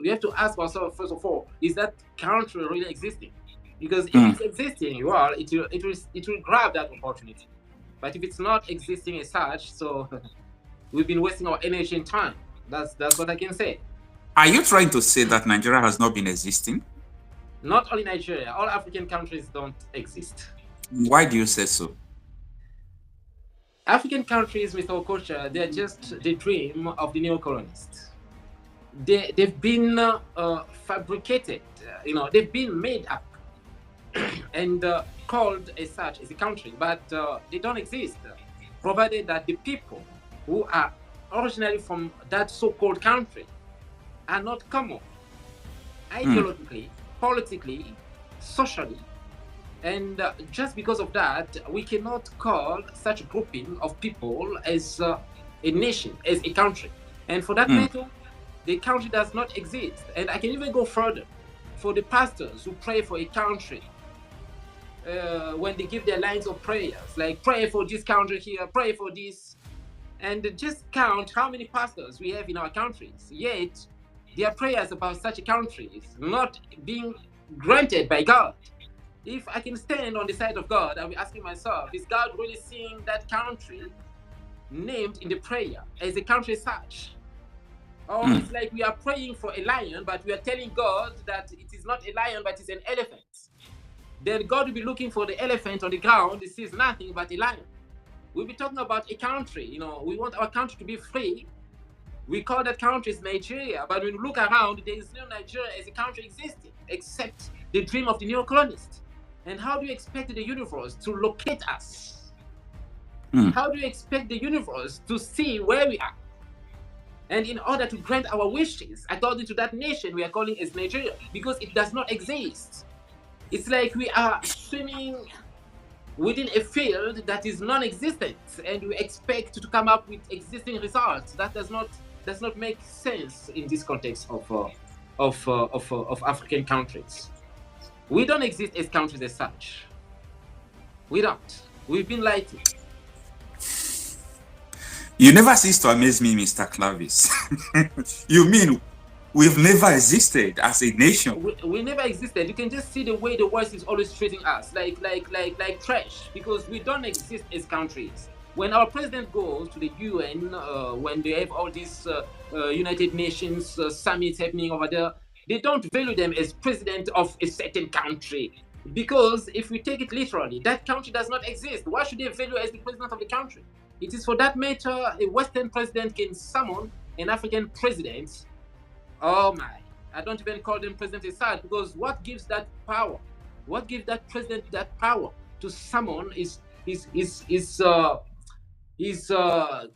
we have to ask ourselves first of all: is that country really existing? Because if it's existing, well, it will grab that opportunity. But if it's not existing as such, so we've been wasting our energy and time. That's what I can say. Are you trying to say that Nigeria has not been existing? Not only Nigeria, all African countries don't exist. Why do you say so? African countries, Mr. Okocha, they're just the dream of the neocolonists. They've been fabricated, they've been made up and called as such as a country, but they don't exist, provided that the people who are originally from that so-called country are not common ideologically, politically, socially. And just because of that, we cannot call such a grouping of people as a nation, as a country. And for that matter, the country does not exist. And I can even go further. For the pastors who pray for a country, when they give their lines of prayers, like pray for this country here, pray for this, and just count how many pastors we have in our countries. Yet, their prayers about such a country is not being granted by God. If I can stand on the side of God, I'll be asking myself, is God really seeing that country named in the prayer as a country such? Or it's like we are praying for a lion, but we are telling God that it is not a lion, but it's an elephant. Then God will be looking for the elephant on the ground. He sees nothing but a lion. We'll be talking about a country. We want our country to be free. We call that country Nigeria, but when you look around, there is no Nigeria as a country existing, except the dream of the neocolonists. And how do you expect the universe to locate us? How do you expect the universe to see where we are? And in order to grant our wishes, according to that nation we are calling as Nigeria, because it does not exist. It's like we are swimming within a field that is non-existent, and we expect to come up with existing results. That does not make sense in this context of African countries. We don't exist as countries as such. We don't. We've been lied to. You never cease to amaze me, Mr. Clavis. You mean we've never existed as a nation? We never existed. You can just see the way the West is always treating us, like trash, because we don't exist as countries. When our president goes to the UN, when they have all these United Nations summits happening over there, they don't value them as president of a certain country. Because if we take it literally, that country does not exist. Why should they value as the president of the country? It is for that matter, a Western president can summon an African president. Oh my, I don't even call them president aside, because what gives that power? What gives that president that power to summon his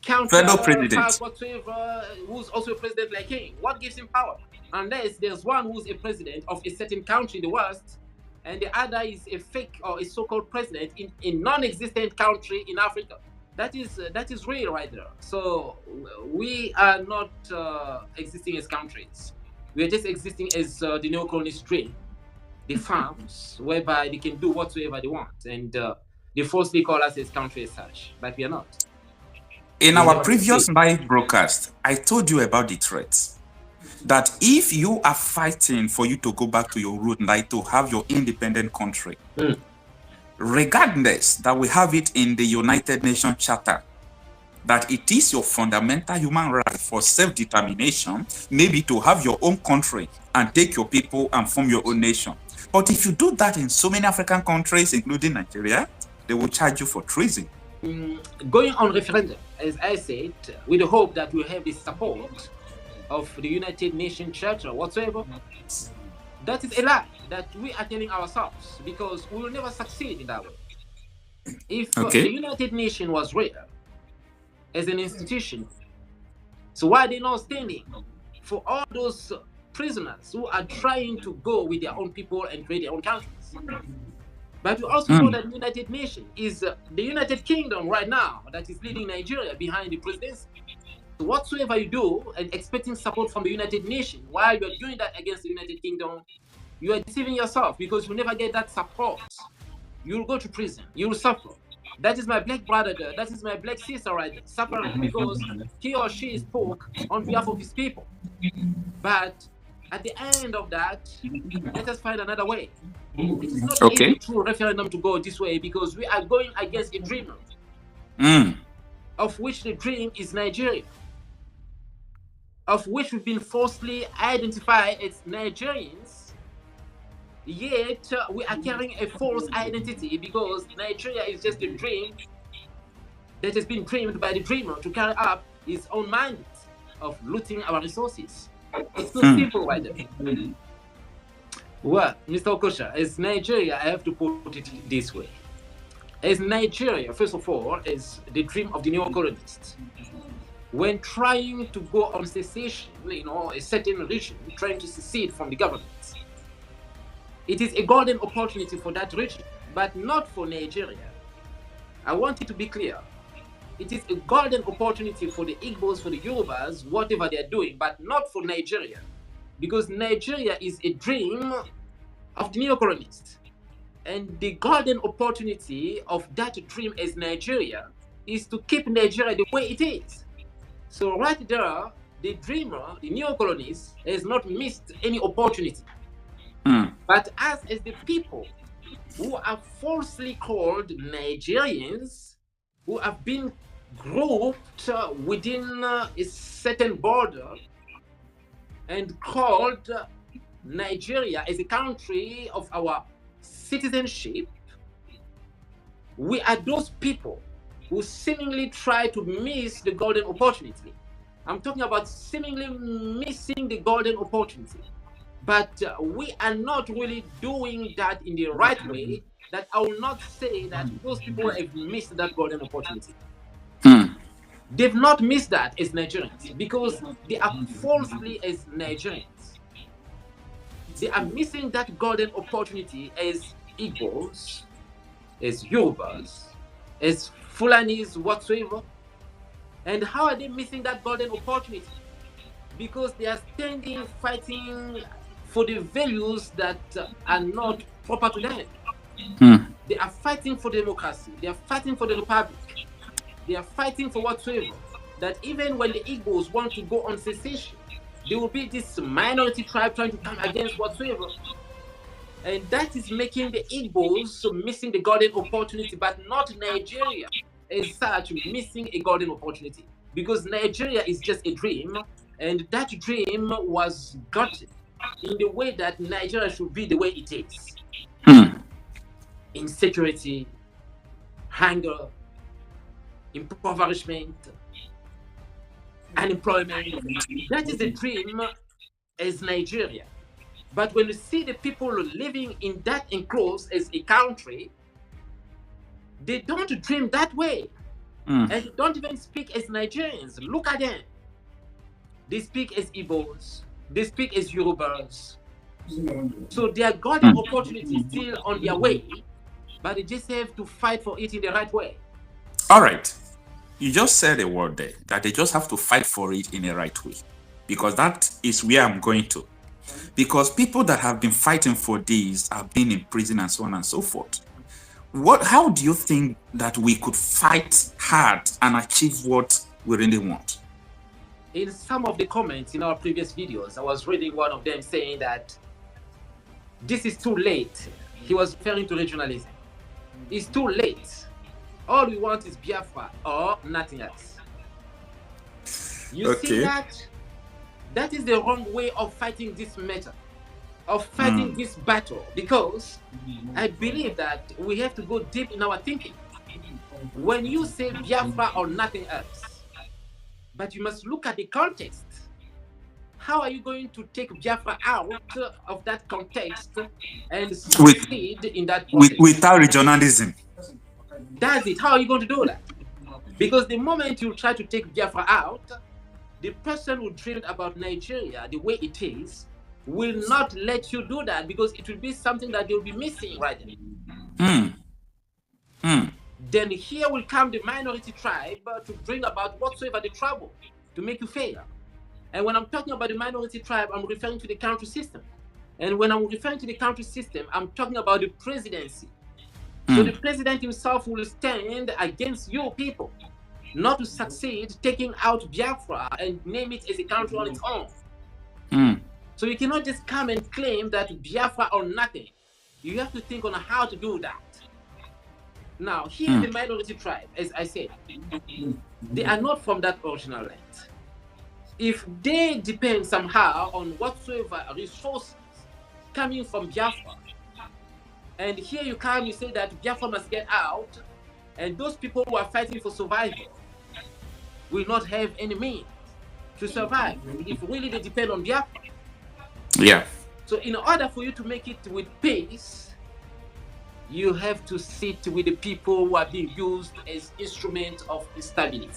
counterpart whatsoever, who's also a president like him? What gives him power? Unless there's one who's a president of a certain country in the West, and the other is a fake or a so-called president in a non-existent country in Africa. That is real right there. So we are not existing as countries. We are just existing as the neocolonists dream, the farms whereby they can do whatsoever they want, and they falsely call us as country as such, but we are not. In our previous live broadcast, I told you about the threats. That if you are fighting for you to go back to your root, like to have your independent country, regardless that we have it in the United Nations Charter, that it is your fundamental human right for self-determination, maybe to have your own country and take your people and form your own nation. But if you do that in so many African countries, including Nigeria, they will charge you for treason. Going on referendum, as I said, with the hope that we have the support of the United Nations Charter whatsoever, that is a lie that we are telling ourselves, because we will never succeed in that way. If the United Nations was real as an institution, so why are they not standing for all those prisoners who are trying to go with their own people and create their own countries? But we also know that the United Nations is the United Kingdom right now that is leading Nigeria behind the presidency. So whatsoever you do and expecting support from the United Nations, while you are doing that against the United Kingdom, you are deceiving yourself, because you never get that support. You will go to prison. You will suffer. That is my black brother there. That is my black sister right there, suffering because he or she spoke on behalf of his people. But At the end of that, let us find another way. It's not Okay. easy through referendum to go this way because we are going against a dream, of which the dream is Nigeria, of which we've been falsely identified as Nigerians, yet we are carrying a false identity because Nigeria is just a dream that has been dreamed by the dreamer to carry up his own mandate of looting our resources. It's so simple right there. Well, Mr. Okocha, as Nigeria, I have to put it this way. As Nigeria, first of all, is the dream of the neo-colonists. When trying to go on secession, a certain region trying to secede from the government, it is a golden opportunity for that region, but not for Nigeria. I want it to be clear. It is a golden opportunity for the Igbos, for the Yorubas, whatever they are doing, but not for Nigeria. Because Nigeria is a dream of the neo-colonists. And the golden opportunity of that dream as Nigeria is to keep Nigeria the way it is. So right there, the dreamer, the neo-colonist, has not missed any opportunity. But us as the people who are falsely called Nigerians, who have been grouped within a certain border and called Nigeria as a country of our citizenship, we are those people who seemingly try to miss the golden opportunity. I'm talking about seemingly missing the golden opportunity. But we are not really doing that in the right way. That I will not say that those people have missed that golden opportunity. They've not missed that as Nigerians because they are falsely as Nigerians. They are missing that golden opportunity as Igbos, as Yorubas, as Fulanis, whatsoever. And how are they missing that golden opportunity? Because they are standing, fighting for the values that are not proper to them. They are fighting for democracy. They are fighting for the republic. They are fighting for whatsoever. That even when the Igbos want to go on secession, there will be this minority tribe trying to come against whatsoever. And that is making the Igbos missing the golden opportunity, but not Nigeria as such missing a golden opportunity. Because Nigeria is just a dream, and that dream was gotten in the way that Nigeria should be the way it is. Insecurity, hunger, impoverishment, unemployment. That is a dream as Nigeria. But when you see the people living in that enclosed as a country, they don't dream that way. And they don't even speak as Nigerians. Look at them. They speak as Igbos. They speak as Yorubas. So their golden opportunity is still on their way, but they just have to fight for it in the right way. All right. You just said a word there, that they just have to fight for it in the right way. Because that is where I'm going to. Because people that have been fighting for this have been in prison and so on and so forth. How do you think that we could fight hard and achieve what we really want? In some of the comments in our previous videos, I was reading one of them saying that this is too late. He was referring to regionalism. It's too late. All we want is Biafra or nothing else. You see that? That is the wrong way of fighting this matter, of fighting this battle, because I believe that we have to go deep in our thinking. When you say Biafra or nothing else, but you must look at the context. How are you going to take Biafra out of that context and succeed in that process? Without regionalism. That's it. How are you going to do that? Because the moment you try to take Biafra out, the person who dreamed about Nigeria the way it is will not let you do that, because it will be something that they'll be missing right now. Then here will come the minority tribe to bring about whatsoever the trouble to make you fail. And when I'm talking about the minority tribe, I'm referring to the country system. And when I'm referring to the country system, I'm talking about the presidency. So the president himself will stand against you people, not to succeed taking out Biafra and name it as a country on its own. So you cannot just come and claim that Biafra or nothing. You have to think on how to do that. Now, here the minority tribe, as I said, they are not from that original land. If they depend somehow on whatsoever resources coming from Biafra, and here you come, you say that Biafra must get out, and those people who are fighting for survival will not have any means to survive if really they depend on Biafra. Yeah. So in order for you to make it with peace, you have to sit with the people who are being used as instruments of instability.